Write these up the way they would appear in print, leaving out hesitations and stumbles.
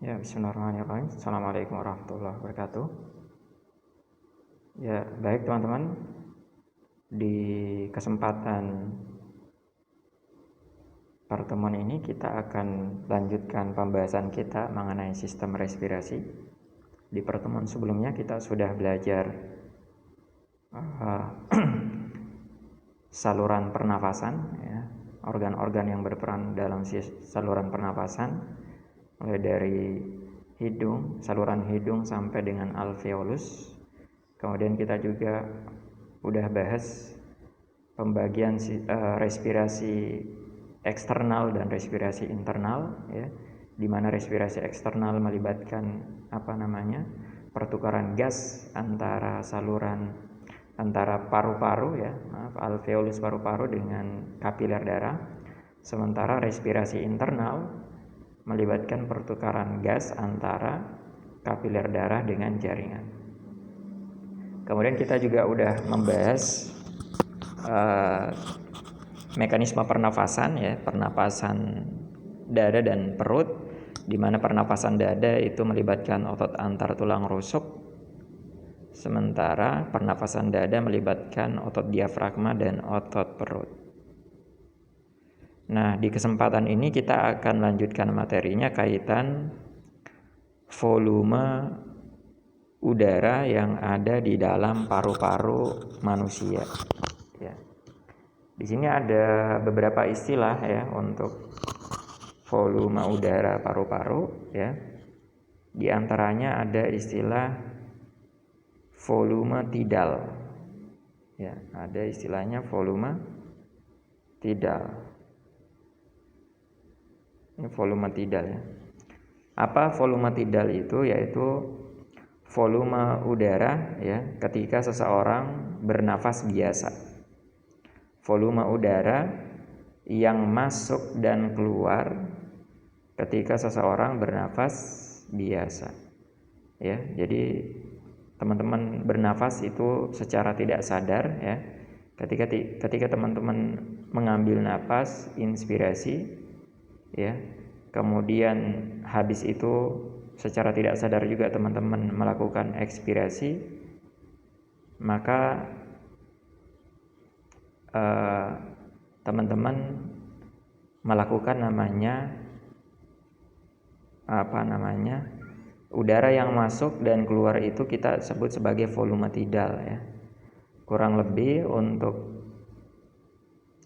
Ya, bismillahirrahmanirrahim. Assalamualaikum warahmatullahi wabarakatuh. Ya, baik teman-teman. Di kesempatan pertemuan ini kita akan lanjutkan pembahasan kita mengenai sistem respirasi. Di pertemuan sebelumnya kita sudah belajar saluran pernafasan, ya, organ-organ yang berperan dalam saluran pernafasan, mulai dari hidung, saluran hidung sampai dengan alveolus. Kemudian kita juga udah bahas pembagian respirasi eksternal dan respirasi internal, ya, di mana respirasi eksternal melibatkan pertukaran gas antara paru-paru, ya, alveolus paru-paru dengan kapiler darah. Sementara respirasi internal melibatkan pertukaran gas antara kapiler darah dengan jaringan. Kemudian kita juga udah membahas mekanisme pernafasan, ya, pernapasan dada dan perut, di mana pernapasan dada itu melibatkan otot antar tulang rusuk, sementara pernapasan dada melibatkan otot diafragma dan otot perut. Nah, di kesempatan ini kita akan lanjutkan materinya kaitan volume udara yang ada di dalam paru-paru manusia. Ya. Di sini ada beberapa istilah, ya, untuk volume udara paru-paru, ya. Di antaranya ada istilah volume tidal. Ya, ada istilahnya volume tidal. Ini volume tidal, ya. Apa volume tidal itu? Yaitu volume udara, ya, ketika seseorang bernafas biasa. Volume udara yang masuk dan keluar ketika seseorang bernafas biasa. Ya, jadi teman-teman bernafas itu secara tidak sadar, ya. Ketika teman-teman mengambil nafas inspirasi, ya, kemudian habis itu secara tidak sadar juga teman-teman melakukan ekspirasi, maka teman-teman melakukan udara yang masuk dan keluar itu kita sebut sebagai volume tidal, ya. Kurang lebih untuk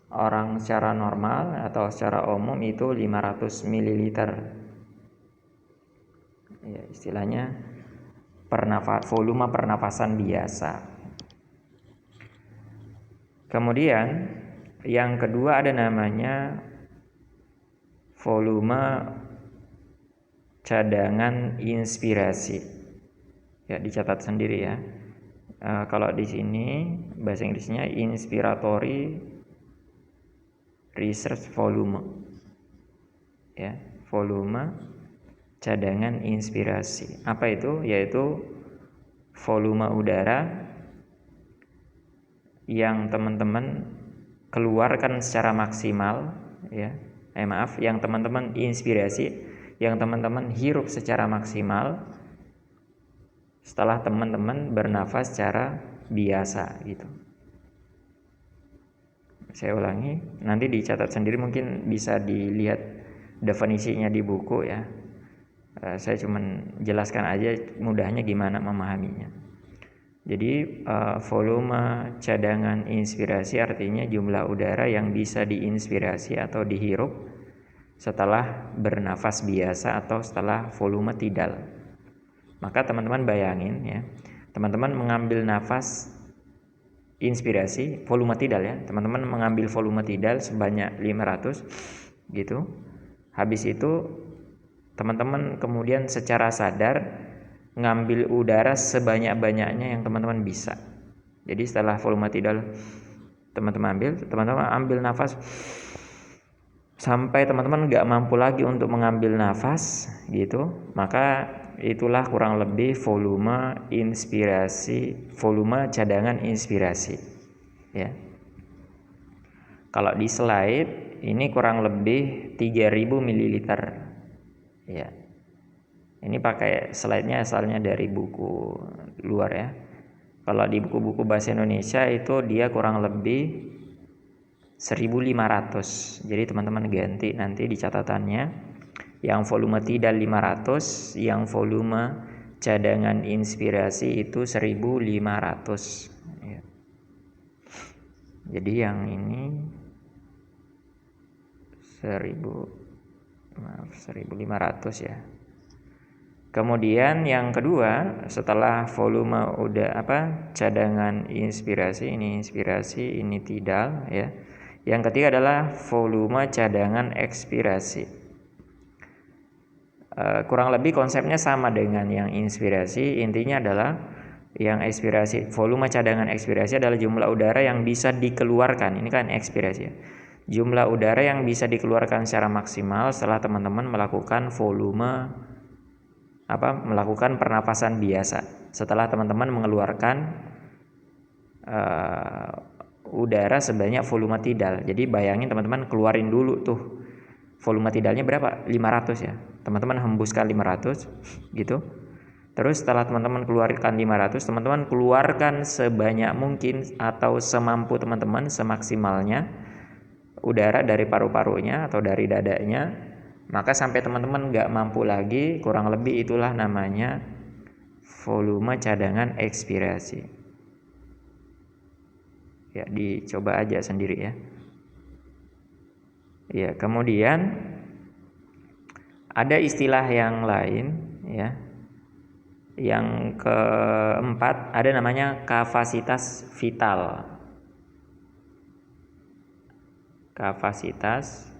orang secara normal atau secara umum itu 500 ml. Ya, istilahnya volume pernafasan biasa. Kemudian yang kedua ada namanya volume cadangan inspirasi. Ya, dicatat sendiri, ya. Kalau di sini bahasa Inggrisnya inspiratory reserve volume. Ya, volume cadangan inspirasi. Apa itu? Yaitu volume udara yang teman-teman keluarkan secara maksimal, ya. Yang teman-teman inspirasi, yang teman-teman hirup secara maksimal setelah teman-teman bernafas secara biasa, gitu. Saya ulangi, nanti dicatat sendiri, mungkin bisa dilihat definisinya di buku, ya. Saya cuman jelaskan aja mudahnya gimana memahaminya. Jadi volume cadangan inspirasi artinya jumlah udara yang bisa diinspirasi atau dihirup setelah bernafas biasa atau setelah volume tidal. Maka teman-teman bayangin, ya, teman-teman mengambil nafas inspirasi volume tidal, ya. Teman-teman mengambil volume tidal sebanyak 500 gitu. Habis itu teman-teman kemudian secara sadar ngambil udara sebanyak-banyaknya yang teman-teman bisa. Jadi setelah volume tidal teman-teman ambil nafas sampai teman-teman nggak mampu lagi untuk mengambil nafas, gitu. Maka itulah kurang lebih volume cadangan inspirasi, ya. Kalau di slide ini kurang lebih 3000 ml, ya. Ini pakai slide-nya asalnya dari buku luar ya. Kalau di buku-buku bahasa Indonesia itu dia kurang lebih 1.500. Jadi teman-teman ganti nanti di catatannya. Yang volume tidal 500, yang volume cadangan inspirasi itu 1.500. Ya. Jadi yang ini 1.500 ya. Kemudian yang kedua, setelah volume udah cadangan inspirasi, ini inspirasi, ini tidal ya. Yang ketiga adalah volume cadangan ekspirasi. Kurang lebih konsepnya sama dengan yang inspirasi. Intinya adalah yang ekspirasi, volume cadangan ekspirasi adalah jumlah udara yang bisa dikeluarkan. Ini kan ekspirasi ya. Jumlah udara yang bisa dikeluarkan secara maksimal setelah teman-teman melakukan melakukan pernapasan biasa. Setelah teman-teman mengeluarkan udara sebanyak volume tidal. Jadi bayangin teman-teman keluarin dulu tuh volume tidalnya berapa? 500 ya. Teman-teman hembuskan 500 gitu. Terus setelah teman-teman keluarkan 500, teman-teman keluarkan sebanyak mungkin atau semampu teman-teman, semaksimalnya udara dari paru-parunya atau dari dadanya. Maka sampai teman-teman nggak mampu lagi, kurang lebih itulah namanya volume cadangan ekspirasi. Ya, dicoba aja sendiri ya. Ya, kemudian ada istilah yang lain ya. Yang keempat ada namanya kapasitas vital. Kapasitas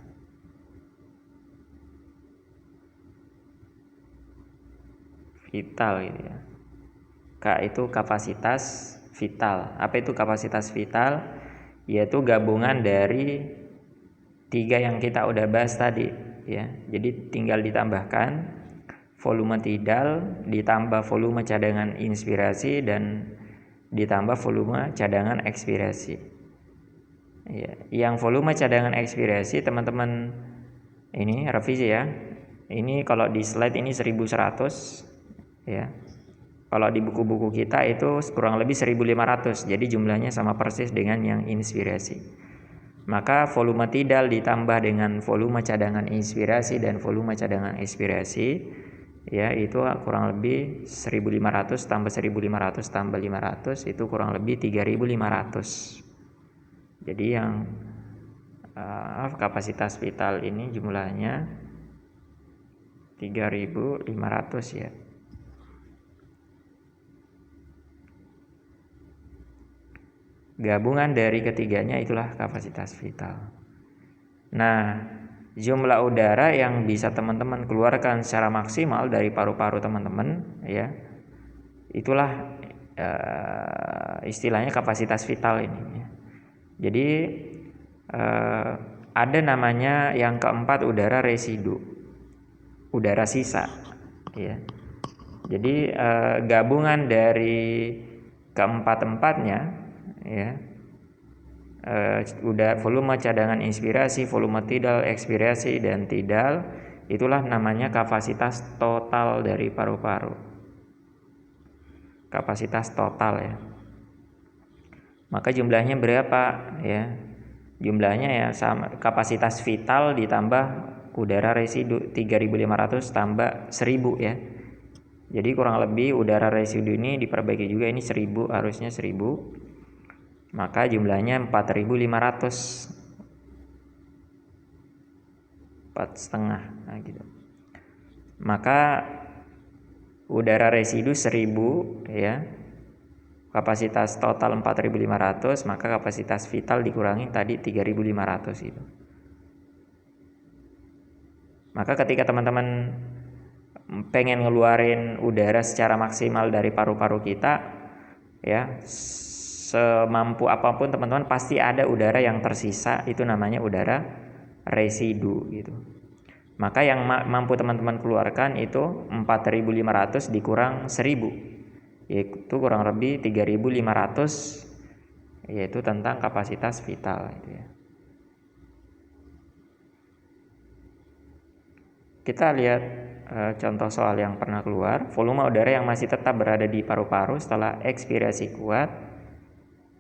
vital gitu ya. K itu kapasitas vital. Apa itu kapasitas vital? Yaitu gabungan dari 3 yang kita udah bahas tadi ya. Jadi tinggal ditambahkan volume tidal ditambah volume cadangan inspirasi dan ditambah volume cadangan ekspirasi. Ya, yang volume cadangan ekspirasi teman-teman ini revisi ya. Ini kalau di slide ini 1.100 ya. Kalau di buku-buku kita itu kurang lebih 1.500. Jadi jumlahnya sama persis dengan yang inspirasi. Maka volume tidal ditambah dengan volume cadangan inspirasi dan volume cadangan ekspirasi ya itu kurang lebih 1.500 tambah 1.500 tambah 500 itu kurang lebih 3.500. Jadi yang kapasitas vital ini jumlahnya 3.500 ya. Gabungan dari ketiganya itulah kapasitas vital. Nah, jumlah udara yang bisa teman-teman keluarkan secara maksimal dari paru-paru teman-teman ya. Itulah istilahnya kapasitas vital ini ya. Jadi ada namanya yang keempat udara residu. Udara sisa ya. Jadi gabungan dari keempat-empatnya ya. Udah volume cadangan inspirasi, volume tidal, ekspirasi dan tidal itulah namanya kapasitas total dari paru-paru. Kapasitas total ya. Maka jumlahnya berapa ya? Jumlahnya ya sama kapasitas vital ditambah udara residu 3.500 tambah 1.000 ya. Jadi kurang lebih udara residu ini diperbaiki juga, ini 1.000 harusnya 1.000. Maka jumlahnya 4.500. 4,5 nah gitu. Maka udara residu 1.000 ya. Kapasitas total 4.500, maka kapasitas vital dikurangi tadi 3.500 itu. Maka ketika teman-teman pengen ngeluarin udara secara maksimal dari paru-paru kita ya, semampu apapun teman-teman pasti ada udara yang tersisa, itu namanya udara residu gitu. Maka yang mampu teman-teman keluarkan itu 4.500 dikurang 1.000, yaitu kurang lebih 3.500, yaitu tentang kapasitas vital gitu ya. Kita lihat contoh soal yang pernah keluar, volume udara yang masih tetap berada di paru-paru setelah ekspirasi kuat,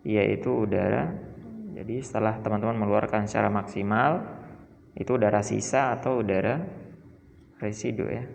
yaitu udara. Jadi setelah teman-teman mengeluarkan secara maksimal, itu udara sisa atau udara residu ya.